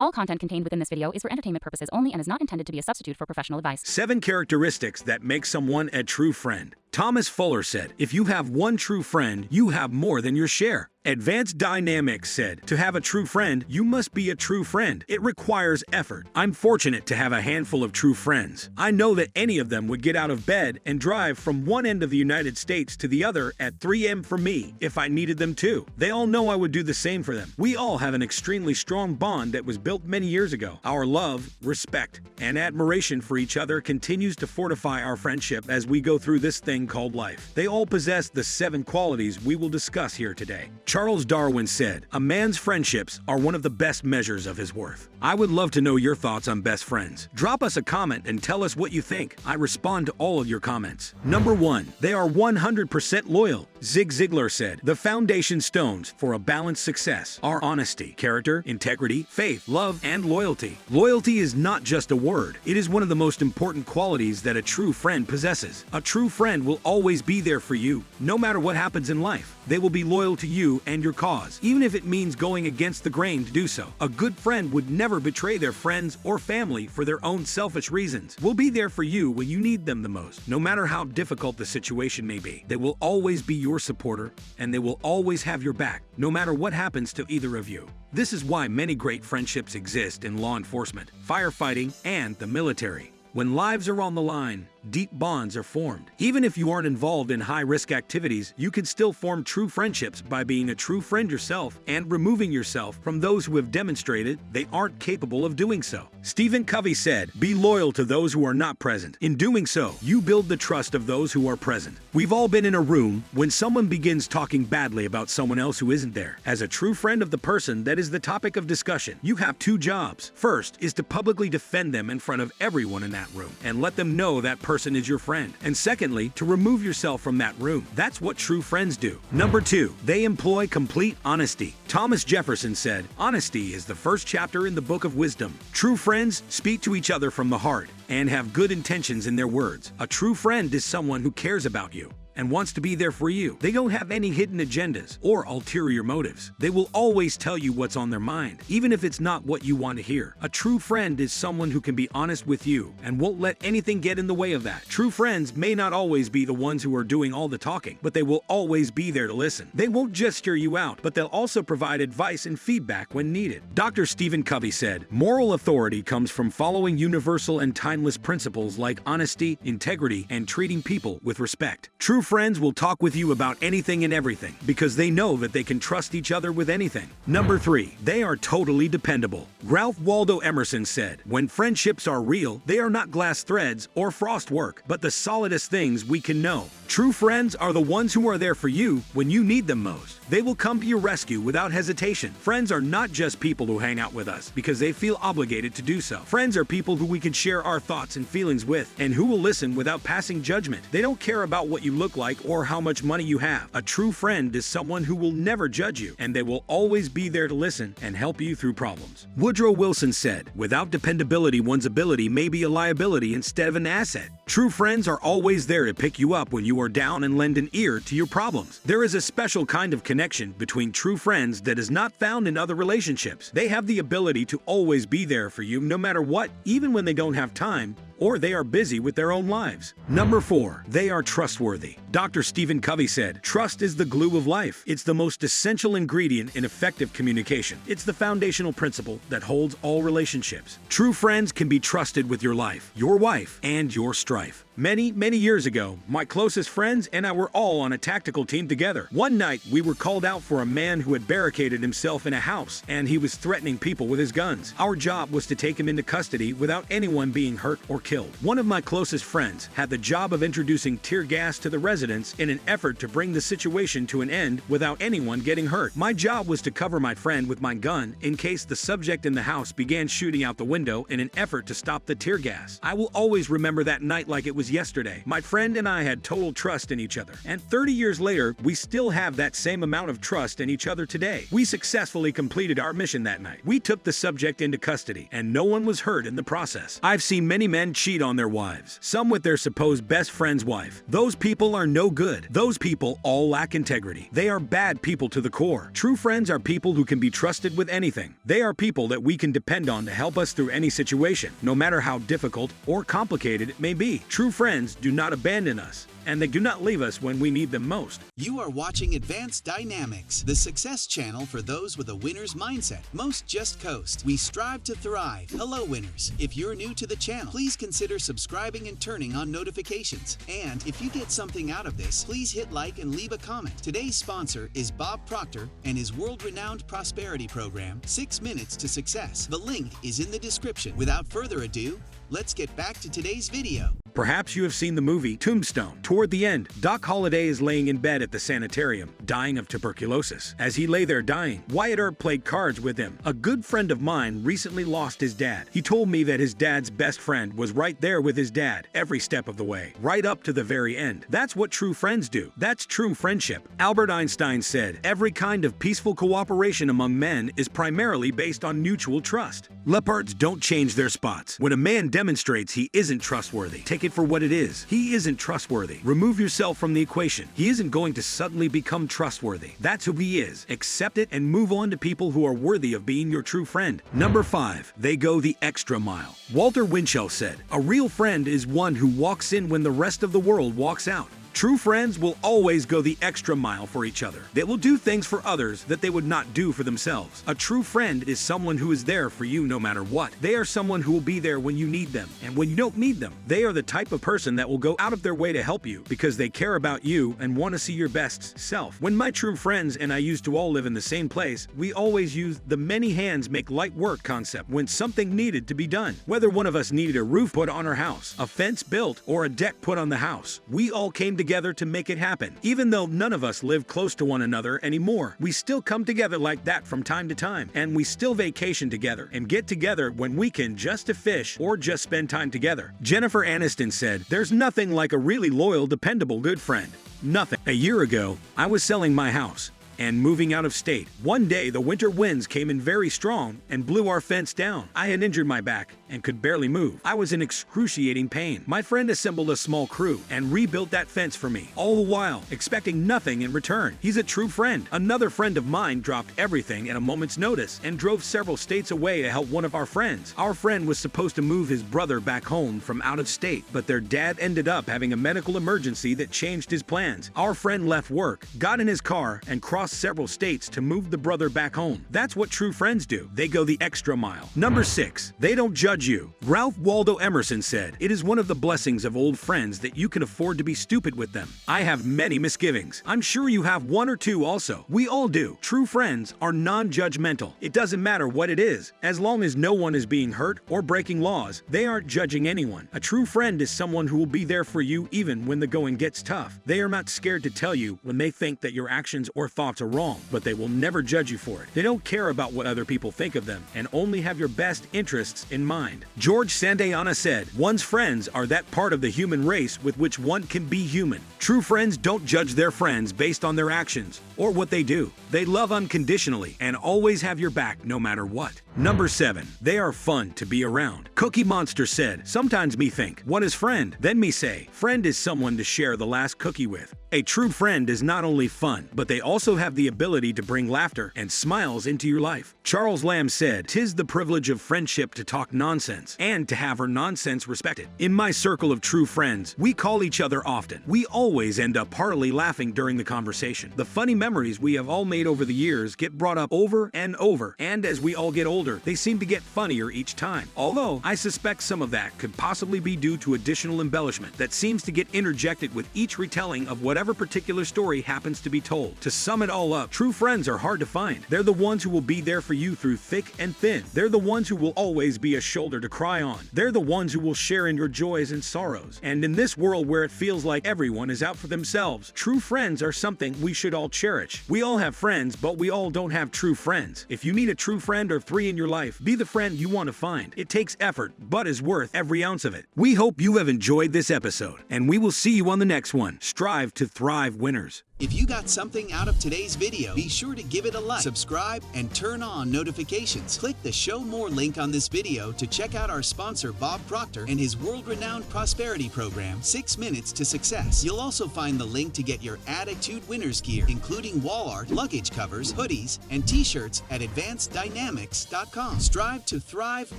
All content contained within this video is for entertainment purposes only and is not intended to be a substitute for professional advice. 7 characteristics that make someone a true friend. Thomas Fuller said, if you have one true friend, you have more than your share. Advance Dynamix said, to have a true friend, you must be a true friend. It requires effort. I'm fortunate to have a handful of true friends. I know that any of them would get out of bed and drive from one end of the United States to the other at 3 a.m. for me if I needed them to. They all know I would do the same for them. We all have an extremely strong bond that was built many years ago. Our love, respect, and admiration for each other continues to fortify our friendship as we go through this thing called life. They all possess the 7 qualities we will discuss here today. Charles Darwin said, a man's friendships are one of the best measures of his worth. I would love to know your thoughts on best friends. Drop us a comment and tell us what you think. I respond to all of your comments. Number 1. They are 100% loyal. Zig Ziglar said, the foundation stones for a balanced success are honesty, character, integrity, faith, love, and loyalty. Loyalty is not just a word. It is one of the most important qualities that a true friend possesses. A true friend will always be there for you, no matter what happens in life. They will be loyal to you and your cause, even if it means going against the grain to do so. A good friend would never betray their friends or family for their own selfish reasons. Will be there for you when you need them the most, no matter how difficult the situation may be. They will always be your supporter, and they will always have your back, no matter what happens to either of you. This is why many great friendships exist in law enforcement, firefighting, and the military. When lives are on the line, deep bonds are formed. Even if you aren't involved in high-risk activities, you can still form true friendships by being a true friend yourself and removing yourself from those who have demonstrated they aren't capable of doing so. Stephen Covey said, be loyal to those who are not present. In doing so, you build the trust of those who are present. We've all been in a room when someone begins talking badly about someone else who isn't there. As a true friend of the person that is the topic of discussion, you have 2 jobs. First is to publicly defend them in front of everyone in that room and let them know that person is your friend. And secondly, to remove yourself from that room. That's what true friends do. Number 2, they employ complete honesty. Thomas Jefferson said, honesty is the first chapter in the book of wisdom. True friends speak to each other from the heart and have good intentions in their words. A true friend is someone who cares about you and wants to be there for you. They don't have any hidden agendas or ulterior motives. They will always tell you what's on their mind, even if it's not what you want to hear. A true friend is someone who can be honest with you and won't let anything get in the way of that. True friends may not always be the ones who are doing all the talking, but they will always be there to listen. They won't just hear you out, but they'll also provide advice and feedback when needed. Dr. Stephen Covey said, moral authority comes from following universal and timeless principles like honesty, integrity, and treating people with respect. True friends will talk with you about anything and everything because they know that they can trust each other with anything. Number 3, they are totally dependable. Ralph Waldo Emerson said, when friendships are real, they are not glass threads or frostwork, but the solidest things we can know. True friends are the ones who are there for you when you need them most. They will come to your rescue without hesitation. Friends are not just people who hang out with us because they feel obligated to do so. Friends are people who we can share our thoughts and feelings with and who will listen without passing judgment. They don't care about what you look like or how much money you have. A true friend is someone who will never judge you, and they will always be there to listen and help you through problems. Woodrow Wilson said, without dependability, one's ability may be a liability instead of an asset. True friends are always there to pick you up when you are down and lend an ear to your problems. There is a special kind of connection between true friends that is not found in other relationships. They have the ability to always be there for you no matter what, even when they don't have time or they are busy with their own lives. Number 4, they are trustworthy. Dr. Stephen Covey said, trust is the glue of life. It's the most essential ingredient in effective communication. It's the foundational principle that holds all relationships. True friends can be trusted with your life, your wife, and your strife. Many years ago, my closest friends and I were all on a tactical team together. One night, we were called out for a man who had barricaded himself in a house, and he was threatening people with his guns. Our job was to take him into custody without anyone being hurt or killed. One of my closest friends had the job of introducing tear gas to the residents in an effort to bring the situation to an end without anyone getting hurt. My job was to cover my friend with my gun in case the subject in the house began shooting out the window in an effort to stop the tear gas. I will always remember that night like it was as yesterday. My friend and I had total trust in each other. And 30 years later, we still have that same amount of trust in each other today. We successfully completed our mission that night. We took the subject into custody, and no one was hurt in the process. I've seen many men cheat on their wives, some with their supposed best friend's wife. Those people are no good. Those people all lack integrity. They are bad people to the core. True friends are people who can be trusted with anything. They are people that we can depend on to help us through any situation, no matter how difficult or complicated it may be. True friends do not abandon us, and they do not leave us when we need them most. You are watching Advance Dynamix, the success channel for those with a winner's mindset. Most just coast. We strive to thrive. Hello, winners. If you're new to the channel, please consider subscribing and turning on notifications. And if you get something out of this, please hit like and leave a comment. Today's sponsor is Bob Proctor and his world-renowned prosperity program, 6 Minutes to Success. The link is in the description. Without further ado, let's get back to today's video. Perhaps you have seen the movie Tombstone. Toward the end, Doc Holliday is laying in bed at the sanitarium, dying of tuberculosis. As he lay there dying, Wyatt Earp played cards with him. A good friend of mine recently lost his dad. He told me that his dad's best friend was right there with his dad, every step of the way, right up to the very end. That's what true friends do. That's true friendship. Albert Einstein said, "Every kind of peaceful cooperation among men is primarily based on mutual trust." Leopards don't change their spots. When a man demonstrates he isn't trustworthy, take it for what it is. He isn't trustworthy. Remove yourself from the equation. He isn't going to suddenly become trustworthy. That's who he is. Accept it and move on to people who are worthy of being your true friend. Number 5, they go the extra mile. Walter Winchell said, "A real friend is one who walks in when the rest of the world walks out." True friends will always go the extra mile for each other. They will do things for others that they would not do for themselves. A true friend is someone who is there for you no matter what. They are someone who will be there when you need them and when you don't need them. They are the type of person that will go out of their way to help you because they care about you and want to see your best self. When my true friends and I used to all live in the same place, we always used the many hands make light work concept when something needed to be done. Whether one of us needed a roof put on our house, a fence built, or a deck put on the house, we all came together to make it happen. Even though none of us live close to one another anymore, we still come together like that from time to time, and we still vacation together and get together when we can just to fish or just spend time together. Jennifer Aniston said, "There's nothing like a really loyal, dependable good friend. Nothing." A year ago, I was selling my house and moving out of state. One day, the winter winds came in very strong and blew our fence down. I had injured my back and could barely move. I was in excruciating pain. My friend assembled a small crew and rebuilt that fence for me, all the while expecting nothing in return. He's a true friend. Another friend of mine dropped everything at a moment's notice and drove several states away to help one of our friends. Our friend was supposed to move his brother back home from out of state, but their dad ended up having a medical emergency that changed his plans. Our friend left work, got in his car, and crossed several states to move the brother back home. That's what true friends do. They go the extra mile. Number 6, they don't judge you. Ralph Waldo Emerson said, "It is one of the blessings of old friends that you can afford to be stupid with them." I have many misgivings. I'm sure you have one or two also. We all do. True friends are non-judgmental. It doesn't matter what it is. As long as no one is being hurt or breaking laws, they aren't judging anyone. A true friend is someone who will be there for you even when the going gets tough. They are not scared to tell you when they think that your actions or thoughts are wrong, but they will never judge you for it. They don't care about what other people think of them and only have your best interests in mind. George Santayana said, "One's friends are that part of the human race with which one can be human." True friends don't judge their friends based on their actions or what they do. They love unconditionally and always have your back no matter what. Number 7, they are fun to be around. Cookie Monster said, "Sometimes me think, what is friend? Then me say, friend is someone to share the last cookie with." A true friend is not only fun, but they also have the ability to bring laughter and smiles into your life. Charles Lamb said, "'Tis the privilege of friendship to talk nonsense and to have her nonsense respected." In my circle of true friends, we call each other often. We always end up heartily laughing during the conversation. The funny memories we have all made over the years get brought up over and over, and as we all get older, they seem to get funnier each time. Although, I suspect some of that could possibly be due to additional embellishment that seems to get interjected with each retelling of whatever particular story happens to be told. To sum it all up, true friends are hard to find. They're the ones who will be there for you through thick and thin. They're the ones who will always be a shoulder to cry on. They're the ones who will share in your joys and sorrows. And in this world where it feels like everyone is out for themselves, true friends are something we should all cherish. We all have friends, but we all don't have true friends. If you need a true friend or 3 in in your life. Be the friend you want to find. It takes effort, but is worth every ounce of it. We hope you have enjoyed this episode, and we will see you on the next one. Strive to thrive, winners. If you got something out of today's video, be sure to give it a like, subscribe, and turn on notifications. Click the Show More link on this video to check out our sponsor Bob Proctor and his world-renowned prosperity program, 6 Minutes to Success. You'll also find the link to get your Attitude Winners gear, including wall art, luggage covers, hoodies, and t-shirts at AdvanceDynamix.com. Strive to thrive,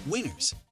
winners.